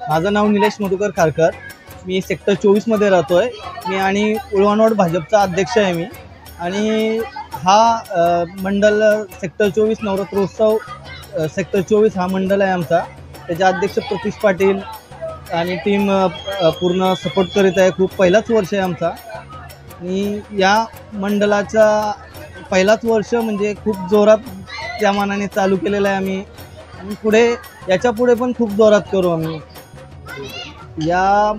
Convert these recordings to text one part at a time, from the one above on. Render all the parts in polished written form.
माझं नाव निलेश मधुकर खारकर. मी सेक्टर 24मध्ये राहतो आहे. मी आणि उळवानोड भाजपचा अध्यक्ष आहे मी. आणि हा मंडल सेक्टर 24 नवरात्रोत्सव सेक्टर 24 हा मंडल आहे आमचा. त्याचे अध्यक्ष प्रतीश पाटील आणि टीम पूर्ण सपोर्ट करीत आहे. खूप पहिलाच वर्ष आहे आमचा. आणि या मंडळाचा पहिलाच वर्ष म्हणजे खूप जोरात त्या मानाने चालू केलेला आहे आम्ही. आणि पुढे याच्या पुढे पण खूप जोरात करू आम्ही. या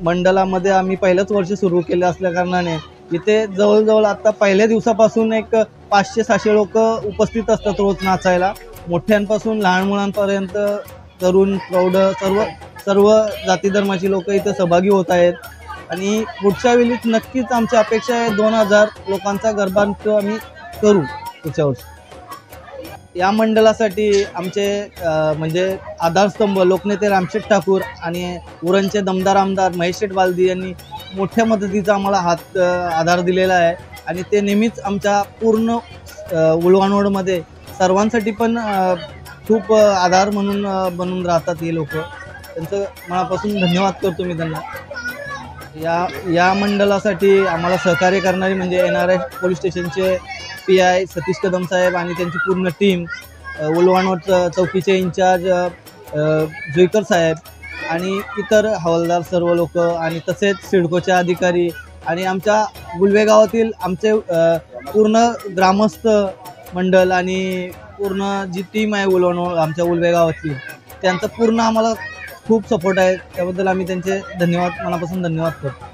मंडळामध्ये आम्ही पहिलंच वर्ष सुरू केलं असल्या कारणाने इथे जवळजवळ आता पहिल्या दिवसापासून एक 500-600 लोक उपस्थित असतात रोज नाचायला. मोठ्यांपासून लहान मुलांपर्यंत तरुण प्रौढ सर्व जाती धर्माची लोक इथे सहभागी होत आहेत. आणि पुढच्या वेळीच नक्कीच आमची अपेक्षा आहे 2000 लोकांचा गरबा आम्ही करू पुढच्या वर्षी. या मंडळासाठी आमचे म्हणजे आधारस्तंभ लोकनेते रामशेठ ठाकूर आणि उरणचे दमदार आमदार महेश शेठ बालदी यांनी मोठ्या मदतीचा आम्हाला आधार दिलेला आहे. आणि ते नेहमीच आमच्या पूर्ण उळवानोडमध्ये सर्वांसाठी पण खूप आधार म्हणून बनून राहतात हे लोक. त्यांचं मनापासून धन्यवाद करतो मी त्यांना. या मंडळासाठी आम्हाला सहकार्य करणारी म्हणजे NRS पोलीस स्टेशनचे PI सतीश कदम साहेब आणि त्यांची पूर्ण टीम, उळवानोड चौकीचे इंचार्ज जुईकर साहेब आणि इतर हवालदार सर्व लोक आणि तसेच सिडकोचे अधिकारी आणि आमच्या गुलवे गावातील आमचे पूर्ण ग्रामस्थ मंडळ आणि पूर्ण जी टीम आहे उळवानोड आमच्या उलवे गावातली त्यांचा पूर्ण आम्हाला खूप सपोर्ट आहे. त्याबद्दल आम्ही त्यांचे मनापासून धन्यवाद करतो.